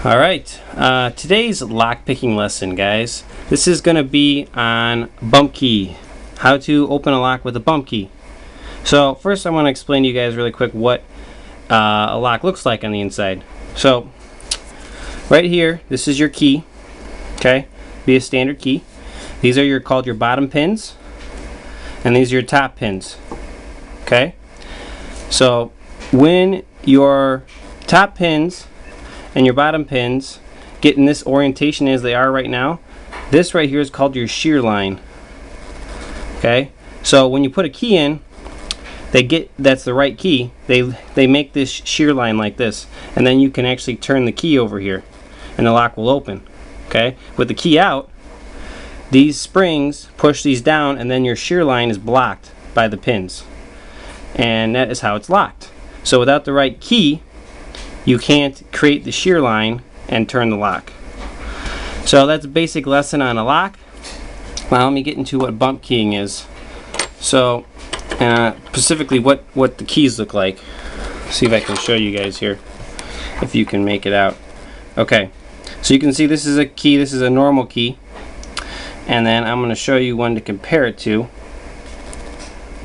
Alright, today's lock picking lesson, guys. This is going to be on bump key. How to open a lock with a bump key. So first I want to explain to you guys really quick what a lock looks like on the inside. So right here, this is your key. Okay, be a standard key. These are called your bottom pins, and these are your top pins. Okay, so when your top pins and your bottom pins get in this orientation as they are right now, this right here is called your shear line. Okay, so when you put a key in, that's the right key, they make this shear line like this, and then you can actually turn the key over here and the lock will open. Okay, with the key out, these springs push these down, and then your shear line is blocked by the pins, and that is how it's locked. So without the right key, you can't create the shear line and turn the lock. So that's a basic lesson on a lock. Now let me get into what bump keying is. So specifically what the keys look like. See if I can show you guys here, if you can make it out. Okay, so you can see this is a key, this is a normal key, and then I'm going to show you one to compare it to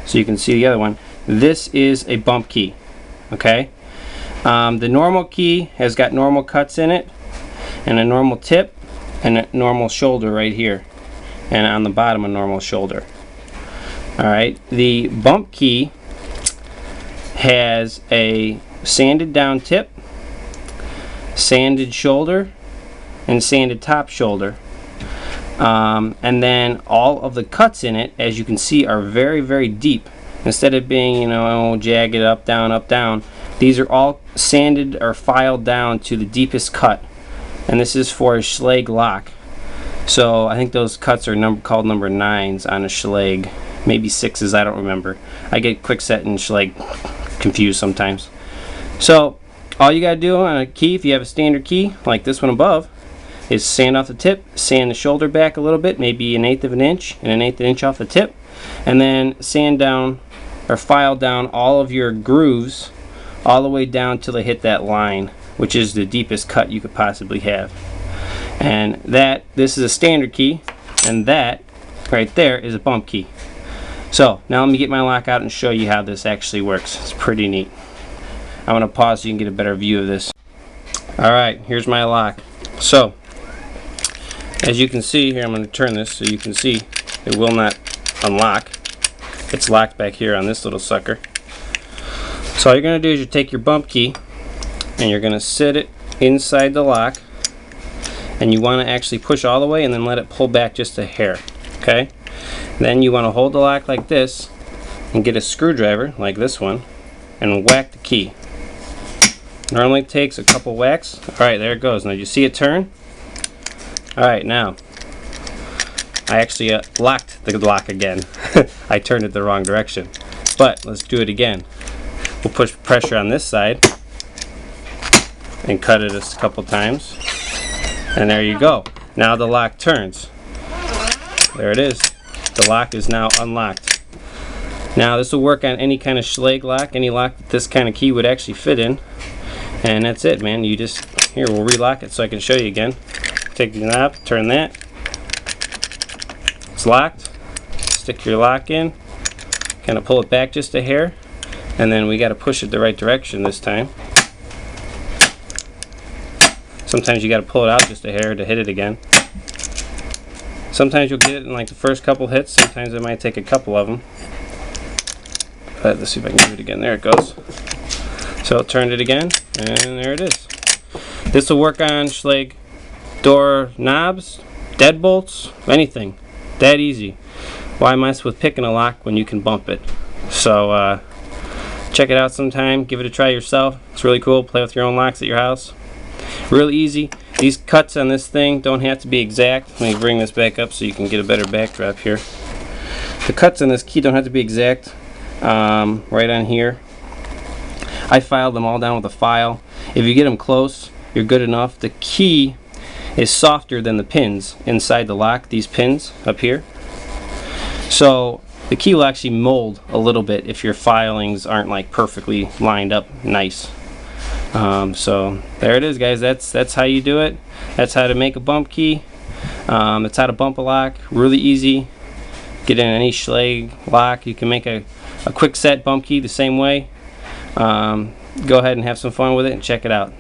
so you can see the other one. This is a bump key. Okay, the normal key has got normal cuts in it, and a normal tip, and a normal shoulder right here, and on the bottom a normal shoulder. Alright, the bump key has a sanded down tip, sanded shoulder, and sanded top shoulder. And then all of the cuts in it, as you can see, are very, very deep. Instead of being, you know, jagged up, down, these are all sanded or filed down to the deepest cut. And this is for a Schlage lock. So I think those cuts are called number 9s on a Schlage. Maybe 6s, I don't remember. I get Quickset and Schlage confused sometimes. So all you gotta do on a key, if you have a standard key like this one above, is sand off the tip, sand the shoulder back a little bit, maybe 1/8 of an inch and 1/8 of an inch off the tip, and then sand down or file down all of your grooves all the way down till they hit that line, which is the deepest cut you could possibly have. And this is a standard key, and that right there is a bump key. So now let me get my lock out and show you how this actually works. It's pretty neat. I'm going to pause so you can get a better view of this. Alright, here's my lock. So as you can see here, I'm going to turn this so you can see it will not unlock. It's locked back here on this little sucker. So all you're going to do is you take your bump key and you're going to sit it inside the lock, and you want to actually push all the way and then let it pull back just a hair. Okay? Then you want to hold the lock like this and get a screwdriver like this one and whack the key. Normally it takes a couple whacks. Alright, there it goes. Now you see it turn? Alright, now I actually locked the lock again. I turned it the wrong direction. But let's do it again. We'll push pressure on this side and cut it a couple times. And there you go. Now the lock turns. There it is. The lock is now unlocked. Now this will work on any kind of Schlage lock, any lock that this kind of key would actually fit in. And that's it, man. You just, here, we'll relock it so I can show you again. Take the knob, turn that. It's locked. Stick your lock in, kind of pull it back just a hair, and then we got to push it the right direction this time. Sometimes you got to pull it out just a hair to hit it again. Sometimes you'll get it in like the first couple hits, sometimes it might take a couple of them. But let's see if I can do it again. There it goes. So turned it again, and there it is. This will work on Schlage door knobs, deadbolts, anything. That easy. Why mess with picking a lock when you can bump it? So check it out sometime. Give it a try yourself. It's really cool. Play with your own locks at your house. Real easy. These cuts on this thing don't have to be exact. Let me bring this back up so you can get a better backdrop here. The cuts on this key don't have to be exact. Right on here, I filed them all down with a file. If you get them close, you're good enough. The key is softer than the pins inside the lock, these pins up here. So the key will actually mold a little bit if your filings aren't like perfectly lined up nice. So there it is, guys. That's how you do it. That's how to make a bump key. That's how to bump a lock. Really easy. Get in any Schlage lock. You can make a quick set bump key the same way. Go ahead and have some fun with it and check it out.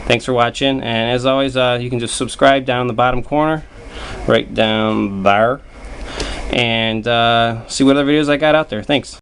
Thanks for watching, and as always, you can just subscribe down in the bottom corner, right down there, and see what other videos I got out there. Thanks.